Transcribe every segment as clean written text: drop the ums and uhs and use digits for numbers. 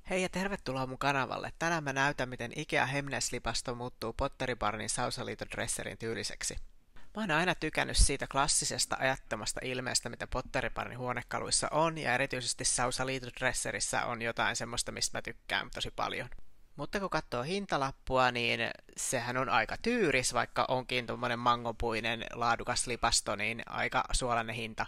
Hei ja tervetuloa mun kanavalle. Tänään mä näytän, miten Ikea Hemnes-lipasto muuttuu Potteribarnin sausaliitodresserin tyyliseksi. Mä oon aina tykännyt siitä klassisesta ajattomasta ilmeestä, mitä Potteribarnin huonekaluissa on, ja erityisesti sausaliitodresserissä on jotain semmoista, mistä mä tykkään tosi paljon. Mutta kun katsoo hintalappua, niin sehän on aika tyyris, vaikka onkin tuommoinen mangopuinen laadukas lipasto, niin aika suolainen hinta.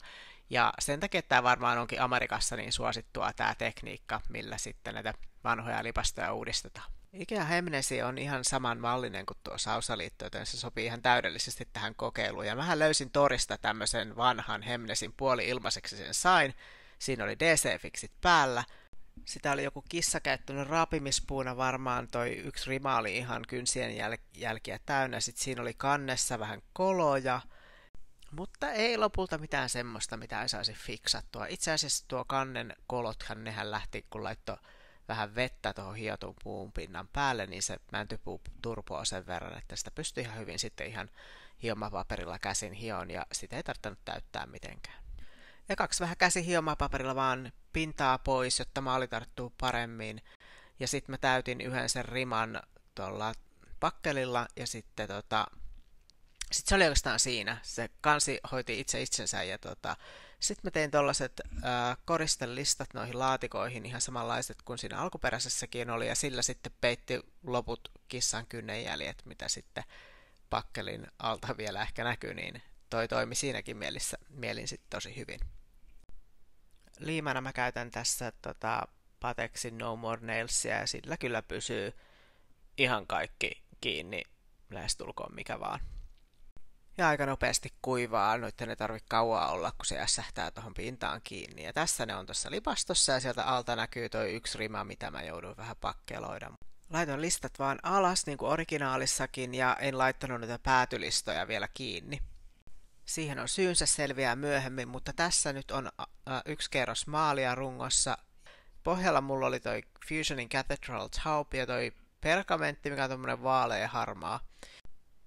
Ja sen takia tämä varmaan onkin Amerikassa niin suosittua tämä tekniikka, millä sitten näitä vanhoja lipastoja uudistetaan. Ikea Hemnesi on ihan saman mallinen kuin tuo sausaliitto, joten se sopii ihan täydellisesti tähän kokeiluun. Ja mähän löysin torista tämmöisen vanhan Hemnesin puoli-ilmaiseksi sen sain. Siinä oli DC-fiksit päällä. Sitä oli joku kissa käyttänyt raapimispuuna varmaan, toi yksi rima oli ihan kynsien jälkiä täynnä. Sitten siinä oli kannessa vähän koloja. Mutta ei lopulta mitään semmoista, mitä ei saisi fiksattua. Itse asiassa tuo kannen kolothan, nehän lähti, kun laittoi vähän vettä tuohon hiotun puun pinnan päälle, niin se mäntypuu turpoaa sen verran, että sitä pystyy ihan hyvin sitten ihan hiomapaperilla käsin hion, ja sitä ei tarvinnut täyttää mitenkään. Ekaksi vähän käsi hiomapaperilla vaan pintaa pois, jotta maali tarttuu paremmin, ja sitten mä täytin yhden sen riman tuolla pakkelilla, ja sitten sitten se oli oikeastaan siinä. Se kansi hoiti itse itsensä ja sitten mä tein tollaset koristelistat noihin laatikoihin ihan samanlaiset kuin siinä alkuperäisessäkin oli ja sillä sitten peitti loput kissan kynnenjäljet, mitä sitten pakkelin alta vielä ehkä näkyy, niin toi toimi siinäkin mielin sitten tosi hyvin. Liimana mä käytän tässä Patexin No More Nailsia ja sillä kyllä pysyy ihan kaikki kiinni, lähestulkoon mikä vaan. Ja aika nopeasti kuivaa, noitten ei tarvitse kauaa olla, kun se jässähtää tuohon pintaan kiinni. Ja tässä ne on tuossa lipastossa ja sieltä alta näkyy toi yksi rima, mitä mä joudun vähän pakkeloida. Laitoin listat vaan alas, niin kuin originaalissakin, ja en laittanut näitä päätylistoja vielä kiinni. Siihen on syynsä, selviää myöhemmin, mutta tässä nyt on yksi kerros maalia rungossa. Pohjalla mulla oli toi Fusionin Cathedral Taupe ja toi pergamentti, mikä on tommonen vaalea harmaa.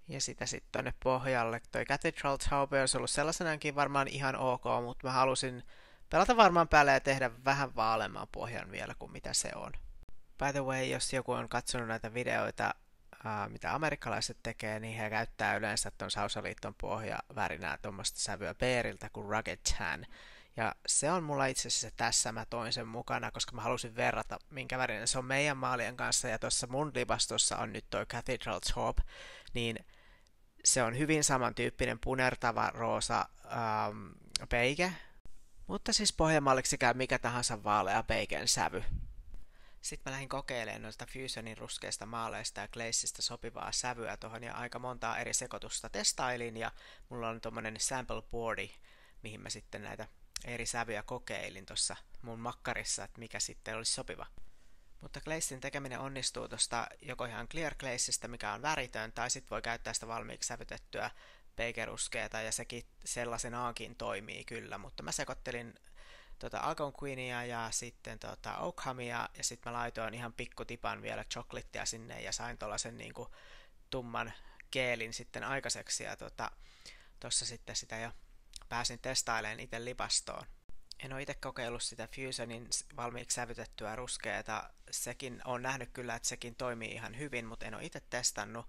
Ja sitä sitten tonne pohjalle. Toi Cathedral Taupe olisi ollut sellaisenakin varmaan ihan ok, mutta mä halusin pelata varmaan päälle ja tehdä vähän vaaleamman pohjan vielä kuin mitä se on. By the way, jos joku on katsonut näitä videoita, mitä amerikkalaiset tekee, niin he käyttää yleensä ton sausaliiton pohjavärinää tuommoista sävyä Beariltä kuin Rugged Tan. Ja se on mulla itse asiassa tässä, mä toin sen mukana, koska mä halusin verrata, minkä värinen se on meidän maalien kanssa. Ja tuossa mun lipastossa on nyt toi Cathedral Taupe, niin se on hyvin samantyyppinen punertava roosa peike, mutta siis pohjamalliksi käy mikä tahansa vaalea peiken sävy. Sitten mä lähdin kokeilemaan noista Fusionin ruskeista maaleista ja Glazeista sopivaa sävyä tuohon ja aika montaa eri sekoitusta testailin ja mulla on tommonen sample boardi, mihin mä sitten näitä eri sävyjä kokeilin tuossa mun makkarissa, että mikä sitten olisi sopiva. Mutta Glazin tekeminen onnistuu tuosta joko ihan Clear Glazista, mikä on väritön, tai sitten voi käyttää sitä valmiiksi sävytettyä peikeruskeeta, ja sekin sellaisenaakin toimii kyllä, mutta mä sekoittelin Algonquinia ja sitten Oakhamia, ja sitten mä laitoin ihan pikkutipan vielä chocolatea sinne, ja sain tuollaisen niinku tumman keelin sitten aikaiseksi, ja tuossa sitten sitä jo pääsin testailemaan itse lipastoon. En ole itse kokeillut sitä Fusionin valmiiksi sävytettyä ruskeata. Sekin on nähnyt kyllä, että sekin toimii ihan hyvin, mutta en ole itse testannut.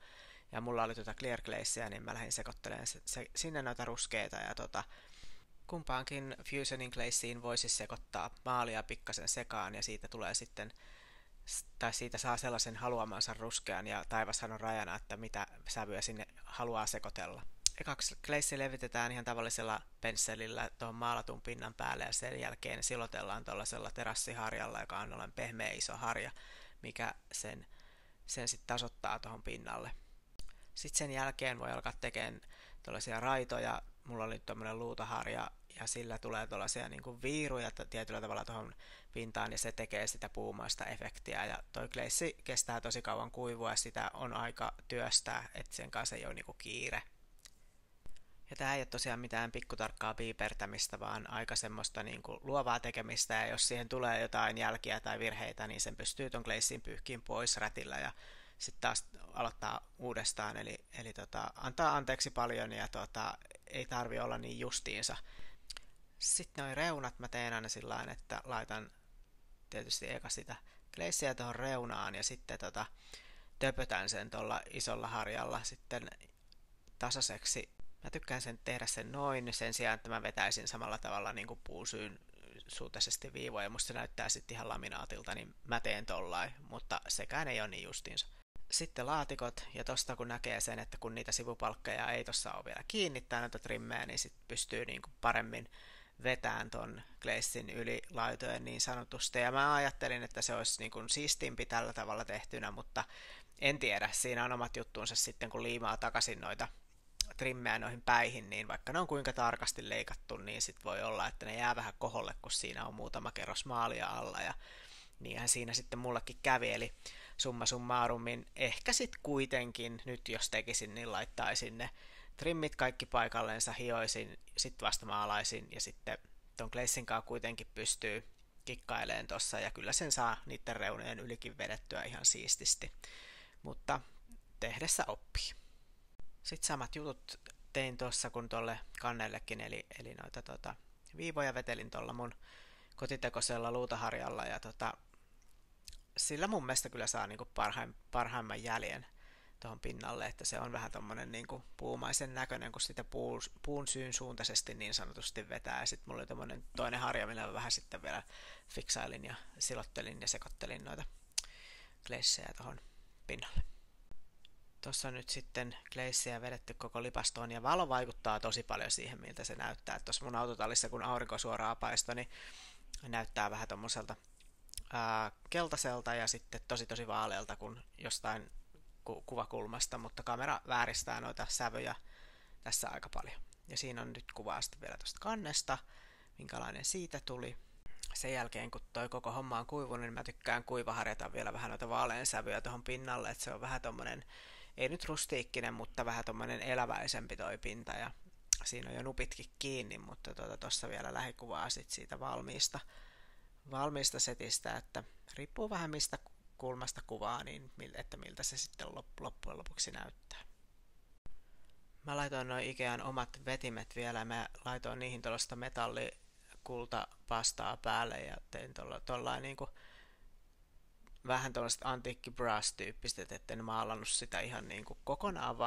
Ja mulla oli Clear Glazea, niin mä lähdin sekoittelemaan sinne noita ruskeita. Ja kumpaankin Fusionin Glazeen voisi sekoittaa maalia pikkasen sekaan ja siitä tulee sitten, tai siitä saa sellaisen haluamansa ruskean ja taivashan on rajana, että mitä sävyä sinne haluaa sekoitella. Ekaksi glaze levitetään ihan tavallisella pensselillä tuohon maalatun pinnan päälle ja sen jälkeen silotellaan tuollaisella terassiharjalla, joka on ollen pehmeä iso harja, mikä sen sitten tasoittaa tuohon pinnalle. Sitten sen jälkeen voi alkaa tekemään tuollaisia raitoja. Mulla oli tuommoinen luutaharja ja sillä tulee tuollaisia niin kuin viiruja tietyllä tavalla tuohon pintaan ja se tekee sitä puumaista efektiä. Ja toi glaze kestää tosi kauan kuivua ja sitä on aika työstää, että sen kanssa ei ole niin kuin kiire. Ja tää ei ole tosiaan mitään pikkutarkkaa piipertämistä, vaan aika semmoista niin kuin luovaa tekemistä, ja jos siihen tulee jotain jälkiä tai virheitä, niin sen pystyy ton glazin pyyhkiin pois rätillä ja sitten taas aloittaa uudestaan, eli antaa anteeksi paljon ja ei tarvi olla niin justiinsa. Sitten noi reunat mä teen aina sillain, että laitan tietysti eka sitä gleissiä tuohon reunaan ja sitten töpötän sen tuolla isolla harjalla sitten tasaiseksi. Mä tykkään tehdä sen noin sen sijaan, että mä vetäisin samalla tavalla niin kuin puusyyn suuntaisesti viivoja. Musta se näyttää sitten ihan laminaatilta, niin mä teen tollain, mutta sekään ei ole niin justiinsa. Sitten laatikot, ja tosta kun näkee sen, että kun niitä sivupalkkeja ei tossa ole vielä kiinni tai noita trimmejä, niin sit pystyy niin kuin paremmin vetään ton gleissin yli laitojen niin sanotusti. Ja mä ajattelin, että se olisi niin kuin siistimpi tällä tavalla tehtynä, mutta en tiedä. Siinä on omat juttuunsa sitten, kun liimaa takaisin noita trimmejä noihin päihin, niin vaikka ne on kuinka tarkasti leikattu, niin sit voi olla, että ne jää vähän koholle, kun siinä on muutama kerros maalia alla, ja niinhän siinä sitten mullekin kävi, eli summa summarumin ehkä sit kuitenkin, nyt jos tekisin, niin laittaisin ne trimmit kaikki paikallensa, hioisin, sit vasta maalaisin, ja sitten ton gleissin kanssa kuitenkin pystyy kikkaileen tossa, ja kyllä sen saa niiden reunojen ylikin vedettyä ihan siististi, mutta tehdessä oppii. Sitten samat jutut tein tuossa kuin tuolle kannellekin, eli noita viivoja vetelin tuolla mun kotitekoisella luutaharjalla, ja sillä mun mielestä kyllä saa niinku parhaimman jäljen tuohon pinnalle, että se on vähän tommonen niinku puumaisen näköinen, kun sitä puun syyn suuntaisesti niin sanotusti vetää, ja sitten mulla oli tommonen toinen harja, millä vähän sitten vielä fiksailin ja silottelin ja sekoittelin noita gleissejä tuohon pinnalle. Tuossa on nyt sitten gleissiä vedetty koko lipastoon, ja valo vaikuttaa tosi paljon siihen, miltä se näyttää. Tuossa mun autotallissa, kun aurinko suoraan paistoi, niin näyttää vähän tommoselta keltaiselta ja sitten tosi vaalealta kuin jostain kuvakulmasta, mutta kamera vääristää noita sävyjä tässä aika paljon. Ja siinä on nyt kuvaa sitten vielä tuosta kannesta, minkälainen siitä tuli. Sen jälkeen, kun toi koko homma on kuivunut, niin mä tykkään kuivaharjata vielä vähän noita vaalean sävyjä tuohon pinnalle, että se on vähän tommonen, ei nyt rustiikkinen, mutta vähän tommonen eläväisempi toi pinta, ja siinä on jo nupitkin kiinni, mutta tuossa vielä lähikuvaa sit siitä valmiista setistä, että riippuu vähän mistä kulmasta kuvaa, niin että miltä se sitten loppujen lopuksi näyttää. Mä laitoin noin Ikean omat vetimet vielä, mä laitoin niihin tuollaista metallikultapastaa päälle ja tein tuollain niinku vähän tuollaiset antiikki brass-tyyppiset, etten maalannut sitä ihan niinku kokonaan,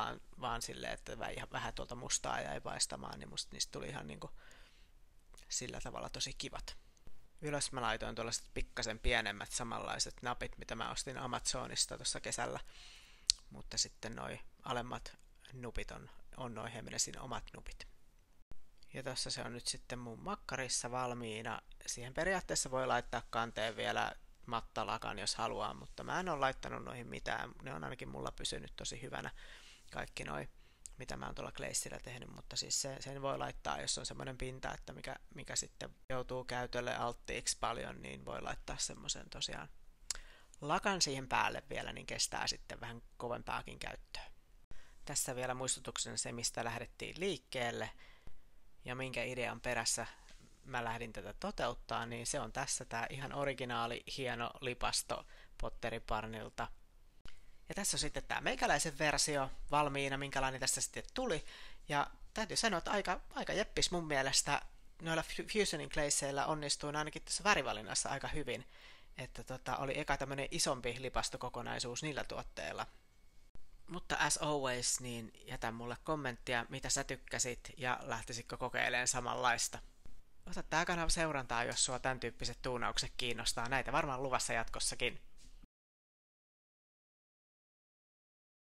vaan silleen, että vähän tuolta mustaa jäi paistamaan, niin musta niistä tuli ihan niinku sillä tavalla tosi kivat. Ylös mä laitoin tuollaiset pikkasen pienemmät samanlaiset napit, mitä mä ostin Amazonista tuossa kesällä, mutta sitten noi alemmat nupit on noi Heminesin omat nupit. Ja tossa se on nyt sitten mun makkarissa valmiina. Siihen periaatteessa voi laittaa kanteen vielä mattalakan, jos haluaa, mutta mä en ole laittanut noihin mitään. Ne on ainakin mulla pysynyt tosi hyvänä, kaikki noi, mitä mä oon tuolla gleissillä tehnyt, mutta siis sen voi laittaa, jos on semmoinen pinta, että mikä sitten joutuu käytölle alttiiksi paljon, niin voi laittaa semmoisen tosiaan lakan siihen päälle vielä, niin kestää sitten vähän kovempaakin käyttöä. Tässä vielä muistutuksena se, mistä lähdettiin liikkeelle ja minkä idean perässä mä lähdin tätä toteuttaa, niin se on tässä tää ihan originaali hieno lipasto Potteribarnilta. Ja tässä on sitten tämä meikäläisen versio valmiina, minkälainen tästä sitten tuli. Ja täytyy sanoa, että aika jeppis mun mielestä noilla Fusionin glazeilla onnistuin ainakin tässä värivalinnassa aika hyvin. Että oli eka tämmönen isompi lipastokokonaisuus niillä tuotteilla. Mutta as always, niin jätä mulle kommenttia, mitä sä tykkäsit ja lähtisitkö kokeilemaan samanlaista. Ota tää kanava seurantaa, jos sua tämän tyyppiset tuunaukset kiinnostaa. Näitä varmaan luvassa jatkossakin.